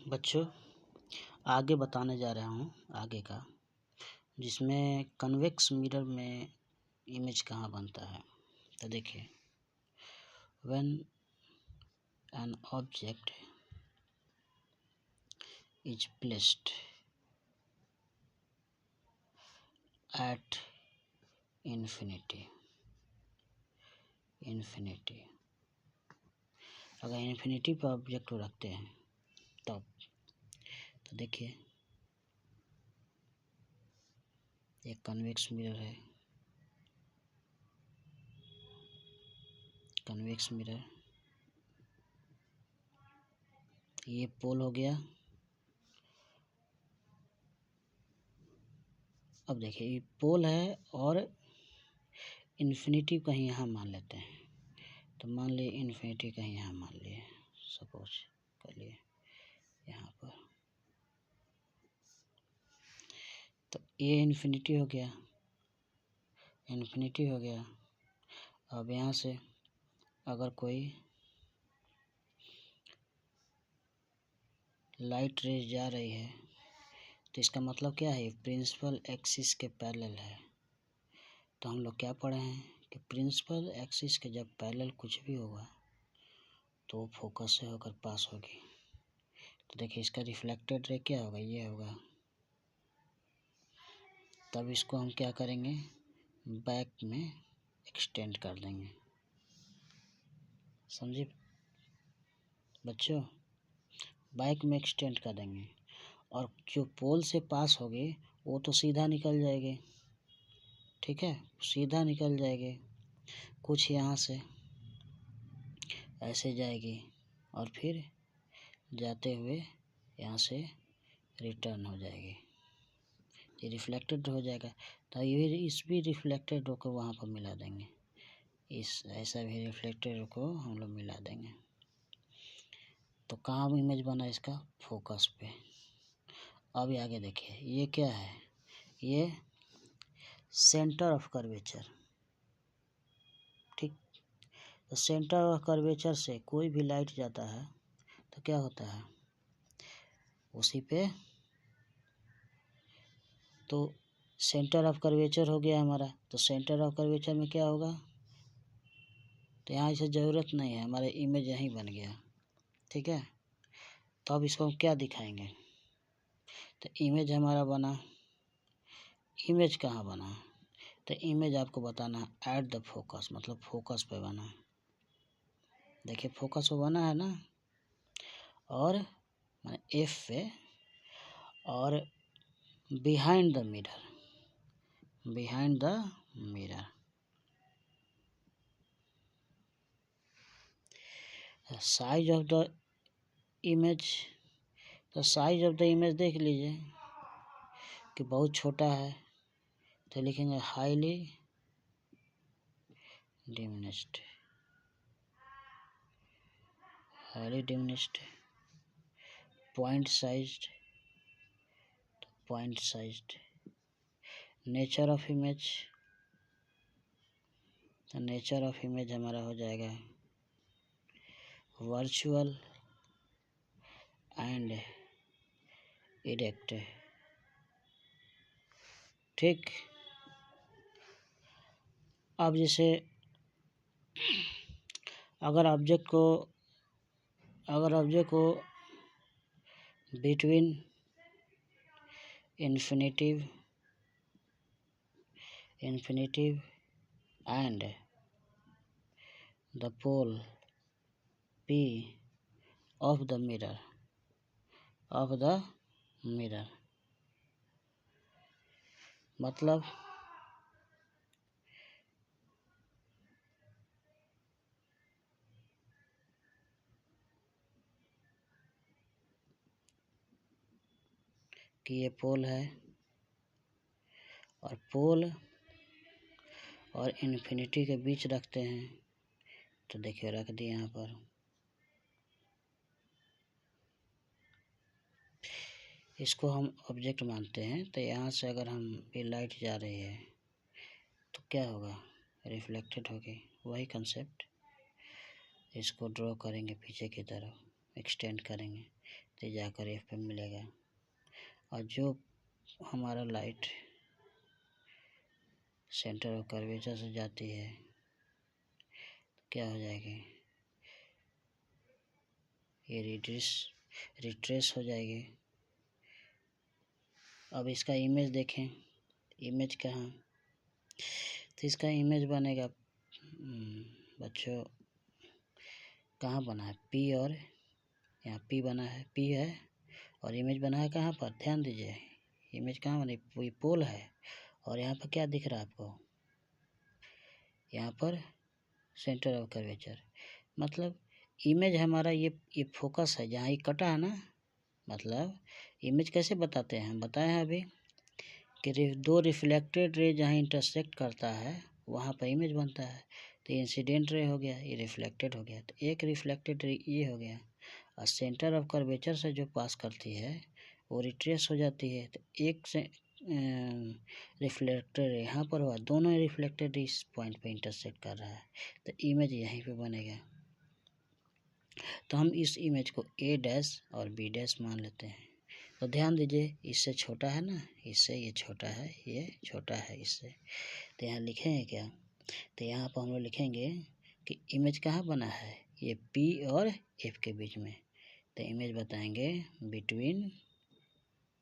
बच्चों, आगे बताने जा रहा हूँ आगे का, जिसमें कन्वेक्स मिरर में इमेज कहाँ बनता है। तो देखिए, when an object is placed at infinity, अगर इन्फिनिटी पर ऑब्जेक्ट को रखते हैं तब तो देखिए, एक कन्वेक्स मिरर है, कन्वेक्स मिरर, ये पोल हो गया। अब देखिए, ये पोल है और इन्फिनिटी कहीं यहाँ मान लेते हैं। तो मान लिए इन्फिनिटी कहीं यहाँ मान लिए, सपोज कर लिए यहाँ पर। तो ये इन्फिनिटी हो गया, इन्फिनिटी हो गया। अब यहाँ से अगर कोई लाइट रेज जा रही है तो इसका मतलब क्या है, प्रिंसिपल एक्सिस के पैरेलल है। तो हम लोग क्या पढ़े हैं कि प्रिंसिपल एक्सिस के जब पैरेलल कुछ भी होगा तो वो फोकस से होकर पास होगी। तो देखिए, इसका रिफ्लेक्टेड रे क्या होगा, ये होगा। तब इसको हम क्या करेंगे, बैक में एक्सटेंड कर देंगे। समझे बच्चों, बैक में एक्सटेंड कर देंगे और जो पोल से पास होगी वो तो सीधा निकल जाएगी, ठीक है, सीधा निकल जाएगी। कुछ यहाँ से ऐसे जाएगी और फिर जाते हुए यहाँ से रिटर्न हो जाएगी, ये रिफ्लेक्टेड हो जाएगा। तो ये इस भी रिफ्लेक्टेड रो को वहाँ पर मिला देंगे, इस ऐसा भी रिफ्लेक्टेड रो को हम लोग मिला देंगे। तो कहाँ इमेज बना इसका, फोकस पे। अब आगे देखिए, ये क्या है, ये सेंटर ऑफ कर्वेचर, ठीक। तो सेंटर ऑफ कर्वेचर से कोई भी लाइट जाता है तो क्या होता है, उसी पे, तो सेंटर ऑफ कर्वेचर हो गया हमारा। तो सेंटर ऑफ कर्वेचर में क्या होगा, तो यहाँ इसे ज़रूरत नहीं है, हमारा इमेज यहीं बन गया, ठीक है। तो अब इसको हम क्या दिखाएंगे, तो इमेज हमारा बना। इमेज कहाँ बना, तो इमेज आपको बताना है एट द फोकस, मतलब फोकस पे बना। देखिए, फोकस पे बना है ना, और एफ पे, और behind the mirror, behind the mirror. Size of the image, तो साइज ऑफ द इमेज देख लीजिए कि बहुत छोटा है, तो लिखेंगे highly diminished, highly diminished. Point sized, point sized. Nature of image, तो नेचर ऑफ इमेज हमारा हो जाएगा वर्चुअल एंड इरेक्ट, ठीक। अब जैसे अगर ऑब्जेक्ट को between infinitive and the pole P of the mirror, मतलब कि ये पोल है और पोल और इन्फिनिटी के बीच रखते हैं। तो देखिए, रख दिए यहाँ पर। इसको हम ऑब्जेक्ट मानते हैं। तो यहाँ से अगर हम ये लाइट जा रही है तो क्या होगा, रिफ्लेक्टेड होगी, वही कंसेप्ट। इसको ड्रॉ करेंगे पीछे की तरफ, एक्सटेंड करेंगे तो जाकर एफ पे मिलेगा। और जो हमारा लाइट सेंटर ऑफ कर्वेचर से जाती है क्या हो जाएगी, ये रिट्रेस हो जाएगी। अब इसका इमेज देखें, इमेज कहाँ, तो इसका इमेज बनेगा बच्चों कहाँ बना है, पी, और यहाँ पी बना है, पी है, और इमेज बना है कहाँ पर, ध्यान दीजिए इमेज कहाँ बनी, ये पोल है। और यहाँ पर क्या दिख रहा है आपको, यहाँ पर सेंटर ऑफ कर्वेचर, मतलब इमेज हमारा ये फोकस है जहाँ ये कटा है ना। मतलब इमेज कैसे बताते हैं, हम बताए हैं अभी कि दो रिफ्लेक्टेड रे जहाँ इंटरसेक्ट करता है वहाँ पर इमेज बनता है। तो इंसिडेंट रे हो गया, ये रिफ्लेक्टेड हो गया, तो एक रिफ्लेक्टेड रे ये हो गया। और सेंटर ऑफ कर्वेचर से जो पास करती है वो रिट्रेस हो जाती है। तो एक से रिफ्लेक्टेड रे यहाँ पर हुआ, दोनों रिफ्लेक्टेड इस पॉइंट पे इंटरसेक्ट कर रहा है, तो इमेज यहीं पे बनेगा। तो हम इस इमेज को ए डैश और बी डैश मान लेते हैं। तो ध्यान दीजिए इससे छोटा है ना, इससे ये छोटा है, ये छोटा है इससे, तो यहाँ लिखेंगे क्या, तो यहाँ पर हम लोग लिखेंगे कि इमेज कहाँ बना है, ये पी और एफ के बीच में। तो इमेज बताएंगे between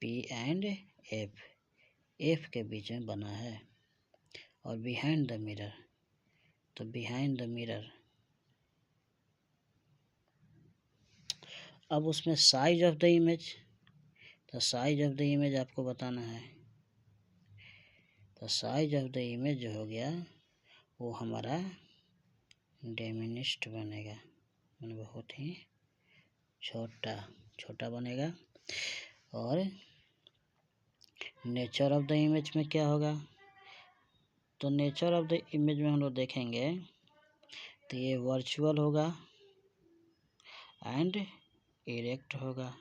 P and F, F के बीच में बना है। और बिहाइंड द मिरर, तो बिहाइंड द मिरर, अब उसमें साइज ऑफ द इमेज, तो साइज ऑफ द इमेज आपको बताना है। तो साइज ऑफ द इमेज जो हो गया वो हमारा डिमिनिश्ड बनेगा, मतलब बहुत ही छोटा छोटा बनेगा। और नेचर ऑफ द इमेज में क्या होगा, तो नेचर ऑफ द इमेज में हम लोग देखेंगे तो ये वर्चुअल होगा एंड इरेक्ट होगा।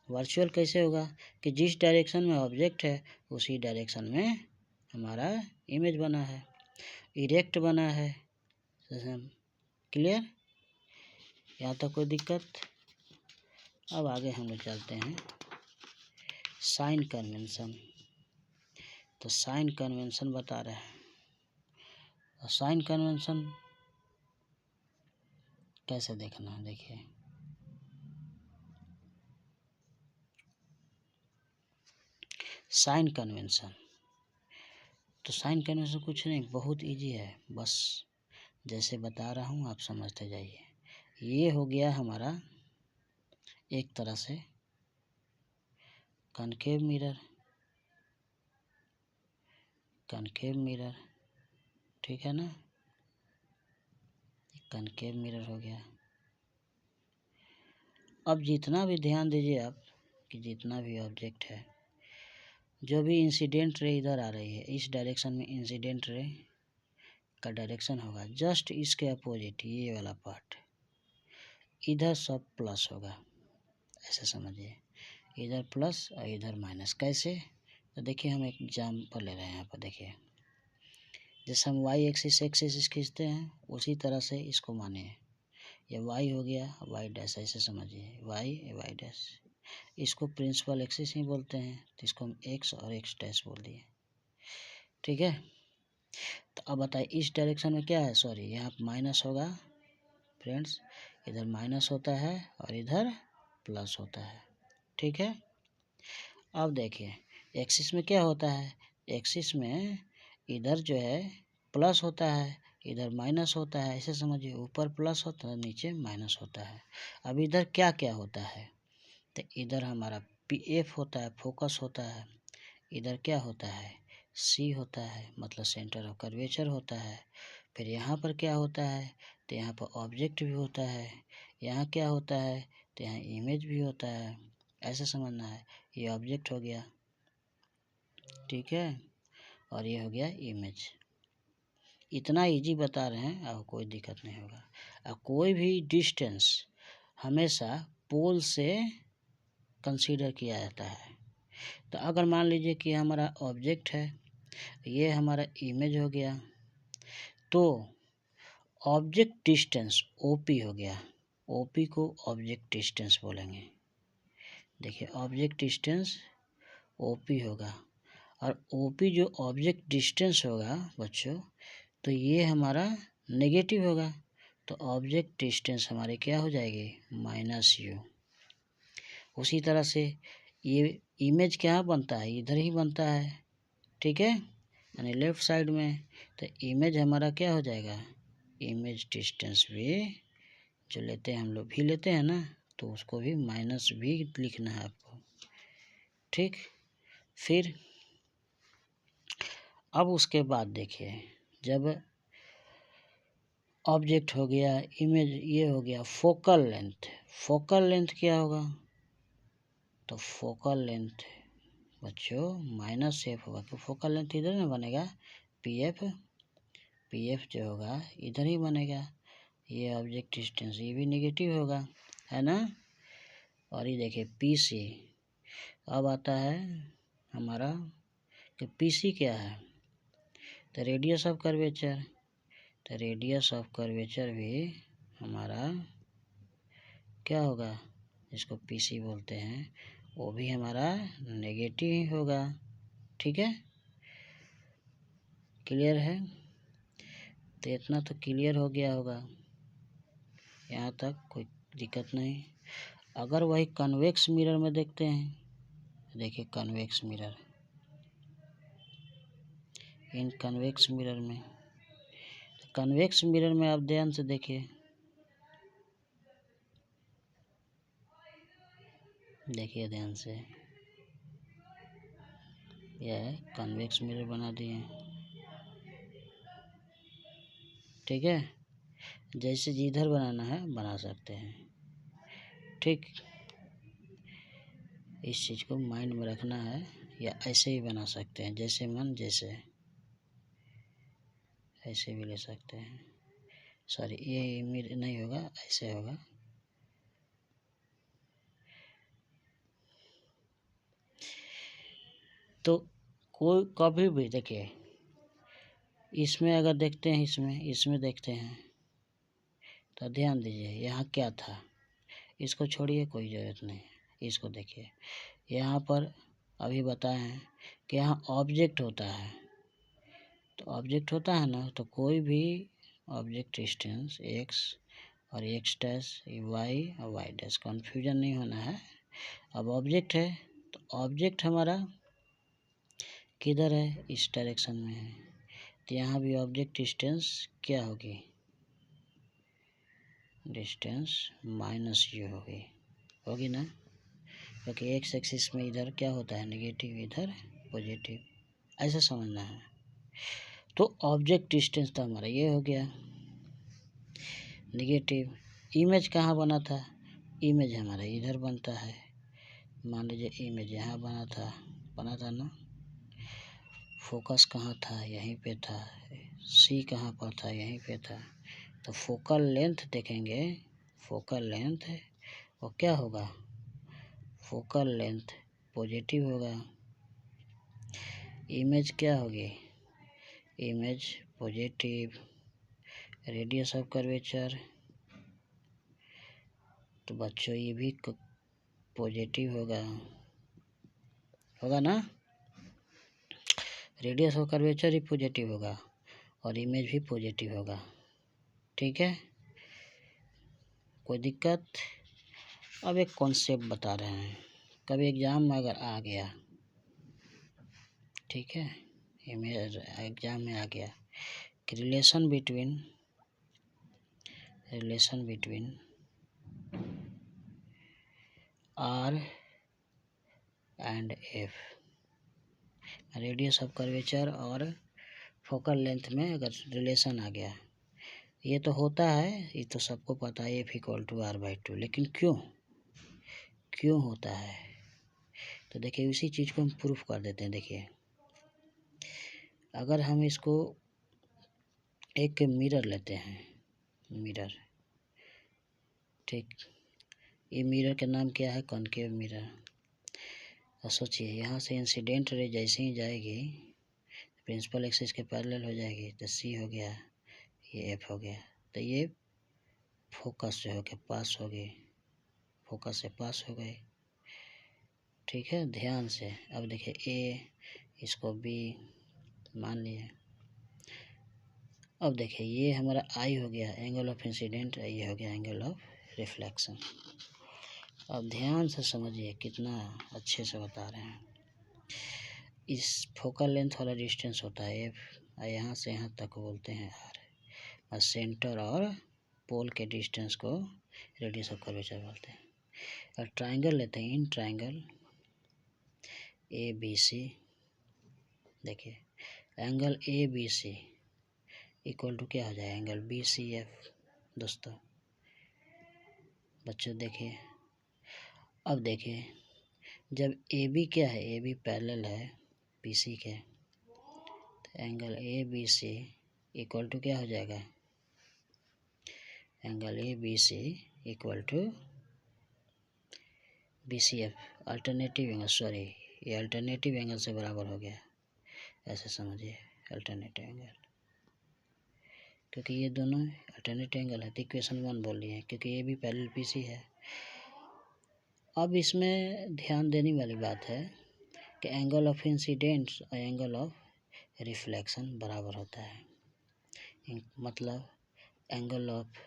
वर्चुअल कैसे होगा कि जिस डायरेक्शन में ऑब्जेक्ट है उसी डायरेक्शन में हमारा इमेज बना है। इरेक्ट बना है, क्लियर, यहाँ तक कोई दिक्कत। अब आगे हम लोग चलते हैं साइन कन्वेंशन। तो साइन कन्वेंशन बता रहे हैं, और साइन कन्वेंशन कैसे देखना है, देखिए साइन कन्वेंशन, तो साइन कन्वेंशन कुछ नहीं, बहुत इजी है, बस जैसे बता रहा हूँ आप समझते जाइए। ये हो गया हमारा एक तरह से कनकेव मिरर, कनकेव मिरर, ठीक है ना, कनकेव मिरर हो गया। अब जितना भी ध्यान दीजिए आप कि जितना भी ऑब्जेक्ट है, जो भी इंसिडेंट रे इधर आ रही है इस डायरेक्शन में, इंसिडेंट रे का डायरेक्शन होगा जस्ट इसके अपोजिट, ये वाला पार्ट इधर सब प्लस होगा, ऐसे समझिए, इधर प्लस और इधर माइनस। कैसे, तो देखिए हम एक एग्जाम्पल ले रहे हैं यहाँ पर, देखिए जैसे हम वाई एक्सिस खींचते हैं उसी तरह से इसको मानिए, ये वाई हो गया, वाई डैश ऐसे समझिए, वाई डैश, इसको प्रिंसिपल एक्सिस ही बोलते हैं, तो इसको हम एक्स और एक्स डैश बोल दिए, ठीक है। तो अब बताइए इस डायरेक्शन में क्या है, सॉरी यहाँ माइनस होगा फ्रेंड्स, इधर माइनस होता है और इधर प्लस होता है, ठीक है। अब देखिए एक्सिस में क्या होता है, एक्सिस में इधर जो है प्लस होता है, इधर माइनस होता है, ऐसे समझिए, ऊपर प्लस होता है नीचे माइनस होता है। अब इधर क्या क्या होता है, तो इधर हमारा पी एफ होता है, फोकस होता है, इधर क्या होता है, सी होता है, मतलब सेंटर ऑफ कर्वेचर होता है। फिर यहाँ पर क्या होता है, तो यहाँ पर ऑब्जेक्ट भी होता है, यहाँ क्या होता है, तो यहाँ इमेज भी होता है, ऐसे समझना है। ये ऑब्जेक्ट हो गया, ठीक है, और ये हो गया इमेज। इतना इजी बता रहे हैं, अब कोई दिक्कत नहीं होगा। अब कोई भी डिस्टेंस हमेशा पोल से कंसीडर किया जाता है। तो अगर मान लीजिए कि हमारा ऑब्जेक्ट है, ये हमारा इमेज हो गया, तो ऑब्जेक्ट डिस्टेंस ओपी हो गया, ओपी को ऑब्जेक्ट डिस्टेंस बोलेंगे, देखिए ऑब्जेक्ट डिस्टेंस ओपी होगा, और ओपी जो ऑब्जेक्ट डिस्टेंस होगा बच्चों, तो ये हमारा नेगेटिव होगा, तो ऑब्जेक्ट डिस्टेंस हमारे क्या हो जाएगी, माइनस यू। उसी तरह से ये इमेज क्या बनता है, इधर ही बनता है, ठीक है, यानी लेफ्ट साइड में, तो इमेज हमारा क्या हो जाएगा, इमेज डिस्टेंस भी जो लेते हैं हम लोग भी लेते हैं ना, तो उसको भी माइनस भी लिखना है आपको, ठीक। फिर अब उसके बाद देखिए, जब ऑब्जेक्ट हो गया, इमेज ये हो गया, फोकल लेंथ, फोकल लेंथ क्या होगा, तो फोकल लेंथ बच्चों माइनस एफ होगा, तो फोकल लेंथ इधर ना बनेगा, पी एफ, पी एफ जो होगा इधर ही बनेगा, ये ऑब्जेक्ट डिस्टेंस ये भी नेगेटिव होगा, है ना। और ये देखिए पी सी, अब आता है हमारा कि पी सी क्या है, तो रेडियस ऑफ कर्वेचर, तो रेडियस ऑफ कर्वेचर भी हमारा क्या होगा, जिसको पी सी बोलते हैं, वो भी हमारा नेगेटिव ही होगा, ठीक है, क्लियर है। तो इतना तो क्लियर हो गया होगा, यहाँ तक कोई दिक्कत नहीं। अगर वही कन्वेक्स मिरर में देखते हैं, देखिए कन्वेक्स मिरर, इन कन्वेक्स मिरर में, तो कन्वेक्स मिरर में आप ध्यान से देखिए, देखिए ध्यान से, यह है कन्वेक्स मिरर बना दिए, ठीक है, जैसे जिधर बनाना है बना सकते हैं, ठीक। इस चीज़ को माइंड में रखना है, या ऐसे ही बना सकते हैं, जैसे मन जैसे, ऐसे भी ले सकते हैं, सॉरी ये मिरर नहीं होगा, ऐसे होगा, तो कोई कभी भी देखिए, इसमें अगर देखते हैं, इसमें देखते हैं, तो ध्यान दीजिए यहाँ क्या था, इसको छोड़िए, कोई ज़रूरत नहीं, इसको देखिए, यहाँ पर अभी बताए हैं कि यहाँ ऑब्जेक्ट होता है, तो ऑब्जेक्ट होता है ना, तो कोई भी ऑब्जेक्ट डिस्टेंस एक्स और एक्स डैश, वाई और वाई डैश, कन्फ्यूजन नहीं होना है। अब ऑब्जेक्ट है, तो ऑब्जेक्ट हमारा किधर है, इस डायरेक्शन में है, तो यहाँ भी ऑब्जेक्ट डिस्टेंस क्या होगी, डिस्टेंस माइनस यू होगी ना, क्योंकि एक्स एक्सिस में इधर क्या होता है, नेगेटिव, इधर पॉजिटिव, ऐसा समझना है। तो ऑब्जेक्ट डिस्टेंस तो हमारा ये हो गया नेगेटिव। इमेज कहाँ बना था, इमेज हमारा इधर बनता है, मान लीजिए इमेज यहाँ बना था ना, फोकस कहाँ था, यहीं पे था, सी कहाँ पर था, यहीं पे था, तो फोकल लेंथ देखेंगे, फोकल लेंथ वो क्या होगा, फोकल लेंथ पॉजिटिव होगा, इमेज क्या होगी, image positive, radius of curvature, तो बच्चों ये भी पॉजिटिव होगा ना, radius of curvature he positive होगा और इमेज भी पॉजिटिव होगा, ठीक है, कोई दिक्कत। अब एक कॉन्सेप्ट बता रहे हैं, कभी एग्ज़ाम में अगर आ गया, ठीक है, इमेज एग्ज़ाम में आ गया कि relation between R and F, radius of curvature और फोकल लेंथ में अगर रिलेशन आ गया, ये तो होता है, ये तो सबको पता है, F equal to R by two, लेकिन क्यों होता है, तो देखिए उसी चीज़ को हम प्रूफ कर देते हैं। देखिए अगर हम इसको एक मिरर लेते हैं, मिरर, ठीक, ये मिरर का नाम क्या है, कॉनकेव मिरर, और सोचिए यहाँ से इंसिडेंट रे जैसे ही जाएगी, प्रिंसिपल एक्सिस के पैरेलल हो जाएगी, तो सी हो गया, ये एफ हो गया, तो ये फोकस जो हो गया पास हो गई, फोकस से पास हो गई, ठीक है, ध्यान से। अब देखिए ए, इसको बी मान लिए। अब देखिए ये हमारा आई हो गया एंगल ऑफ इंसिडेंट, ये हो गया एंगल ऑफ रिफ्लेक्शन। अब ध्यान से समझिए, कितना अच्छे से बता रहे हैं। इस फोकल लेंथ वाला डिस्टेंस होता है एफ, यहाँ से यहाँ तक बोलते हैं आर, और सेंटर और पोल के डिस्टेंस को रेडियस ऑफ कर्वेचर बोलते हैं। और ट्राइंगल लेते हैं, in triangle A B C, देखिए angle A B C equal to क्या हो जाएगा, एंगल बी सी एफ। दोस्तों बच्चों देखिए, अब देखिए जब ए बी क्या है, ए बी पैरेलल है बी सी के, तो angle A B C equal to क्या हो जाएगा, angle A B C equal to B C F, alternative angle, sorry ये अल्टरनेटिव एंगल से बराबर हो गया, ऐसे समझिए अल्टरनेटिव एंगल, क्योंकि ये दोनों अल्टरनेटिव एंगल है तो इक्वेशन 1 बोल लिए, क्योंकि ये भी पैरेलल पी सी है। अब इसमें ध्यान देने वाली बात है कि एंगल ऑफ इंसिडेंट्स और एंगल ऑफ रिफ्लेक्शन बराबर होता है, मतलब angle of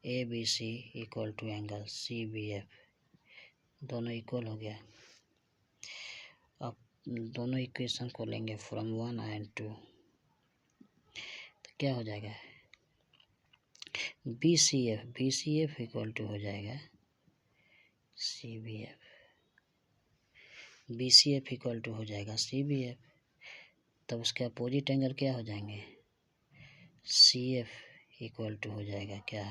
A B C equal to angle C B F, दोनों इक्वल हो गया। अब दोनों इक्वेशन को लेंगे फ्रॉम 1 एंड 2, तो क्या हो जाएगा, B C F equal to हो जाएगा C B F, B C F equal to हो जाएगा सी बी एफ। तब उसके अपोजिट एंगल क्या हो जाएंगे, सी एफ इक्वल टू हो जाएगा क्या,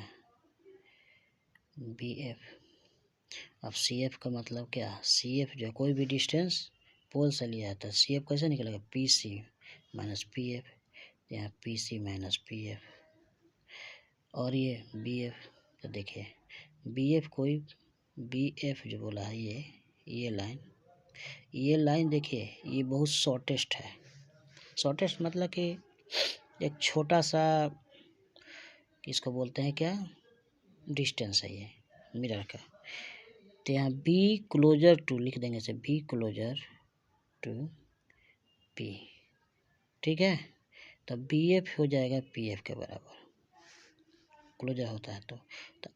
बी एफ। अब सी एफ का मतलब क्या, सी एफ जो कोई भी डिस्टेंस पोल से लिया है तो सी एफ कैसे निकलेगा, P C minus P F, यहाँ P C minus P F. और ये बी एफ, तो देखिए बी एफ कोई, बी एफ जो बोला है ये लाइन देखिए ये बहुत शॉर्टेस्ट है। शॉर्टेस्ट मतलब कि एक छोटा सा, इसको बोलते हैं क्या, डिस्टेंस है ये मिरर का। तो यहाँ बी क्लोजर टू लिख देंगे, से बी क्लोजर टू पी, ठीक है। तो बी एफ हो जाएगा पी एफ के बराबर, क्लोजर होता है तो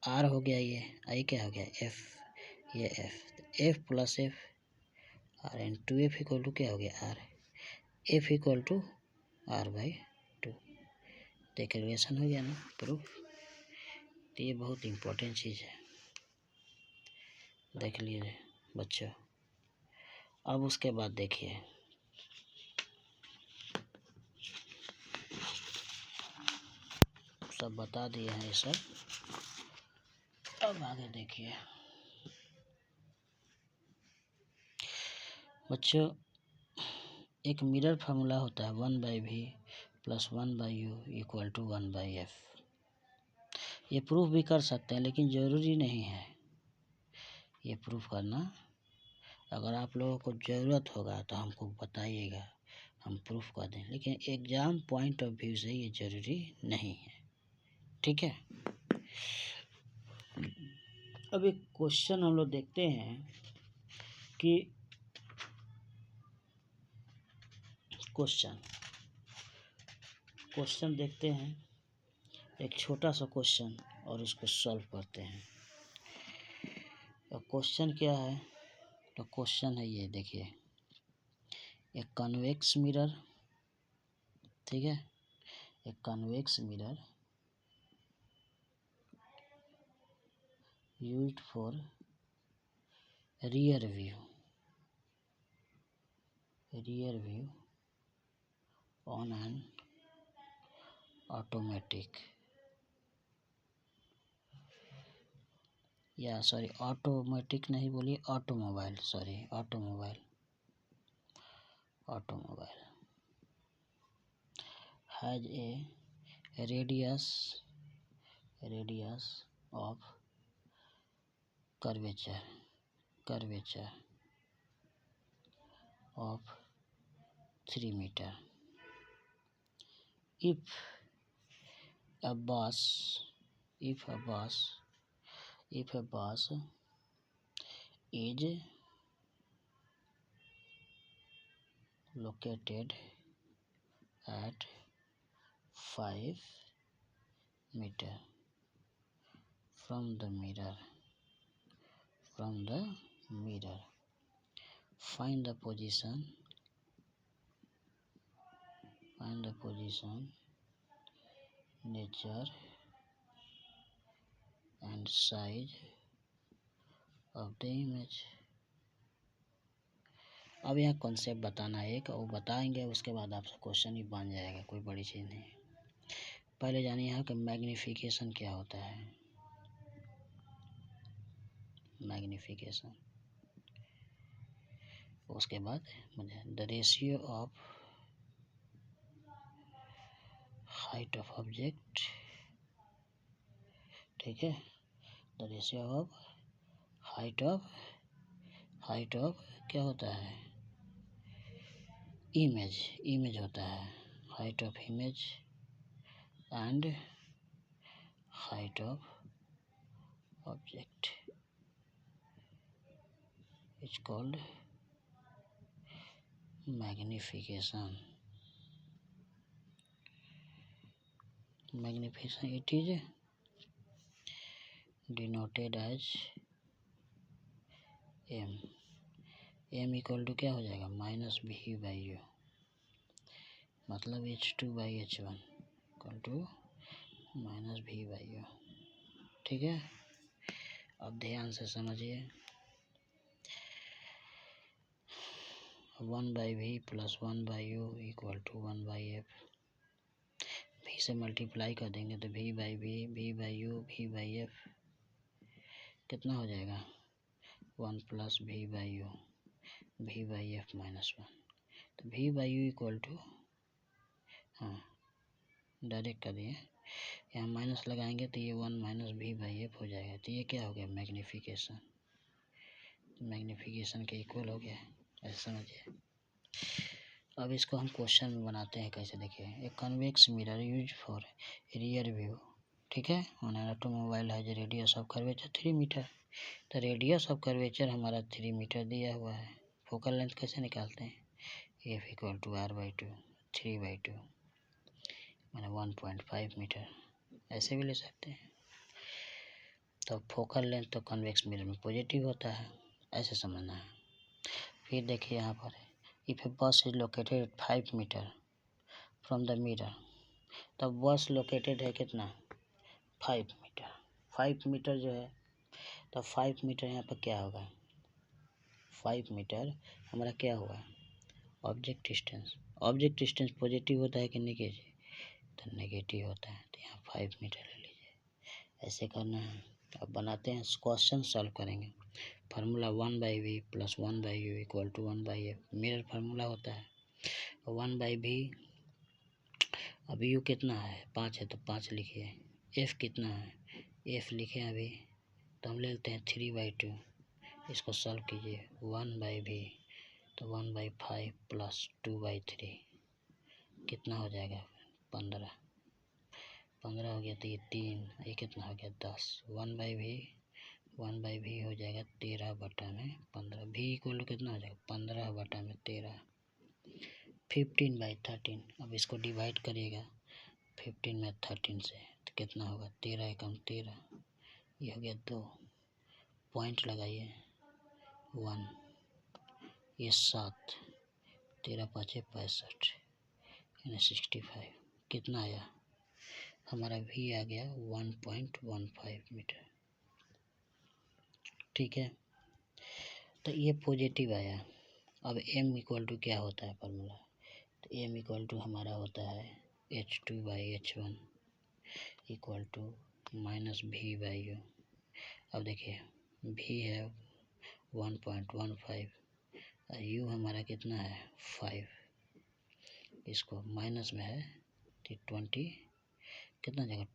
आर हो गया, ये आई क्या हो गया एफ, ये F plus F R N two F equal to क्या हो गया R, F equal to R by 2। Calculation हो गया ना, प्रूफ। तो ये बहुत इम्पोर्टेंट चीज़ है, देख लीजिए बच्चों। अब उसके बाद देखिए सब बता दिए हैं ये सब। अब आगे देखिए बच्चों, एक मिरर फार्मूला होता है 1/v plus 1/u equal to 1/f। ये प्रूफ भी कर सकते हैं लेकिन ज़रूरी नहीं है ये प्रूफ करना। अगर आप लोगों को ज़रूरत होगा तो हमको बताइएगा, हम प्रूफ कर दें, लेकिन एग्ज़ाम पॉइंट ऑफ व्यू से ये ज़रूरी नहीं है, ठीक है। अब एक क्वेश्चन हम लोग देखते हैं कि क्वेश्चन देखते हैं, एक छोटा सा क्वेश्चन और उसको सॉल्व करते हैं। तो क्वेश्चन क्या है, तो क्वेश्चन है ये देखिए, एक कन्वेक्स मिरर, ठीक है, एक convex mirror used for rear view on an automatic, या सॉरी ऑटोमेटिक नहीं बोलिए, automobile, sorry automobile has a radius of curvature of 3 meter. If a bus is located at 5 meter from the mirror. Find the position, nature and size of the image. अब यहाँ concept बताना है एक, और बताएंगे उसके बाद आपसे क्वेश्चन ही बन जाएगा, कोई बड़ी चीज़ नहीं। पहले जानिए यहाँ का मैग्निफिकेशन क्या होता है। मैग्निफिकेशन, उसके बाद मुझे the ratio of height of object, ठीक है, the ratio of height of क्या होता है, इमेज होता है, height of image and height of object is called magnification. It is denoted as m equal to क्या हो जाएगा, माइनस भी बाई यू, मतलब h2/h1 equal to minus v by u. ठीक है, अब ध्यान से समझिए, 1/v plus 1/u equal to 1/f। v से मल्टीप्लाई कर देंगे तो v/v, v/u, v/f कितना हो जाएगा, 1 प्लस v/u, v/f माइनस 1। तो v/u इक्वल टू, हाँ डायरेक्ट कर दिए, यहाँ माइनस लगाएंगे तो ये 1 माइनस v/f हो जाएगा। तो ये क्या हो गया, मैग्निफिकेशन के इक्वल हो गया, ऐसे समझिए। अब इसको हम क्वेश्चन में बनाते हैं कैसे, देखिए, एक convex mirror use for rear view, ठीक है, on an automobile has radius of curvature 3 metre. तो रेडियस ऑफ कर्वेचर हमारा 3 मीटर दिया हुआ है। फोकल लेंथ कैसे निकालते हैं, एफ इक्वल टू r/2, 3/2 मैंने 1.5 मीटर, ऐसे भी ले सकते हैं। तो फोकल लेंथ तो कन्वेक्स मिरर में पॉजिटिव होता है, ऐसे समझना है। फिर देखिए यहाँ पर, if a bus is located at 5 metre from the mirror, तब बस लोकेटेड है कितना, 5 मीटर। 5 मीटर जो है, तो 5 मीटर यहाँ पर क्या होगा, 5 मीटर हमारा क्या हुआ, ऑब्जेक्ट डिस्टेंस पॉजिटिव होता है कि नेगेटिव, तो नेगेटिव होता है, तो यहाँ 5 मीटर ले लीजिए, ऐसे करना है। अब बनाते हैं, क्वेश्चन सॉल्व करेंगे। Formula 1/v plus 1/u equal to 1/f, mirror formula होता है। 1/v, अब u कितना है, 5 है तो 5 लिखिए, f कितना है, f लिखे अभी, तो हम ले लेते हैं 3/2, इसको सॉल्व कीजिए, 1/v तो 1/5 प्लस 2/3 कितना हो जाएगा, 15 हो गया, तो ये 3, ये कितना हो गया 10, 1/v हो जाएगा 13/15, v इक्वल टू कितना हो जाएगा, 15/13, 15/13। अब इसको डिवाइड करिएगा 15 में 13 से, तो कितना होगा, 13 एकम 13, ये हो गया 2, पॉइंट लगाइए 1, ये 7, 13×5 = 65, यानी 65, कितना आया हमारा, v आ गया 1.15 मीटर। ठीक है, तो ये पॉजिटिव आया। अब m इक्वल टू क्या होता है फार्मूला, तो m इक्वल टू हमारा होता है h2/h1 equal to minus v/u। अब देखिए, v है 1.15 और u हमारा कितना है 5, इसको माइनस में है तो 20 कितना जाएगा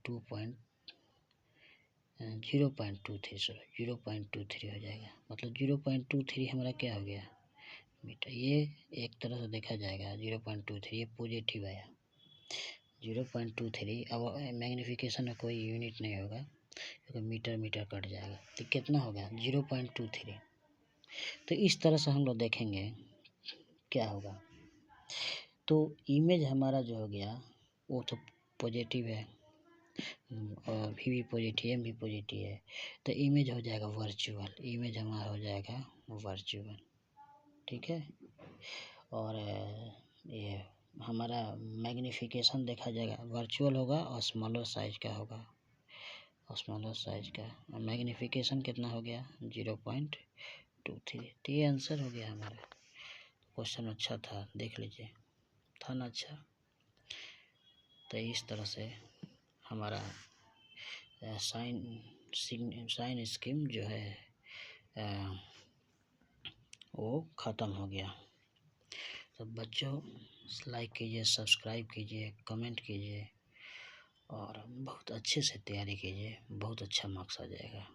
0.23 हो जाएगा, मतलब 0.23 हमारा क्या हो गया मीटर। ये एक तरह से देखा जाएगा 0.23, ये पॉजिटिव आया 0.23। अब मैग्नीफिकेशन में कोई यूनिट नहीं होगा क्योंकि मीटर कट जाएगा, तो कितना होगा 0.23। तो इस तरह से हम लोग देखेंगे क्या होगा, तो इमेज हमारा जो हो गया वो तो पॉजिटिव है और भी पॉजिटिव एम भी पॉजिटिव है, तो इमेज हो जाएगा वर्चुअल, इमेज हमारा हो जाएगा वर्चुअल। ठीक है। और ये हमारा मैग्नीफिकेशन देखा जाएगा, वर्चुअल होगा और स्मॉलर साइज का होगा, स्मॉलर साइज का। और मैग्नीफिकेशन कितना हो गया 0.23। तो ये आंसर हो गया हमारा। क्वेश्चन अच्छा था, देख लीजिए, था ना अच्छा। तो इस तरह से हमारा साइन स्कीम जो है वो ख़त्म हो गया। तो बच्चों लाइक कीजिए, सब्सक्राइब कीजिए, कमेंट कीजिए और बहुत अच्छे से तैयारी कीजिए, बहुत अच्छा मार्क्स आ जाएगा।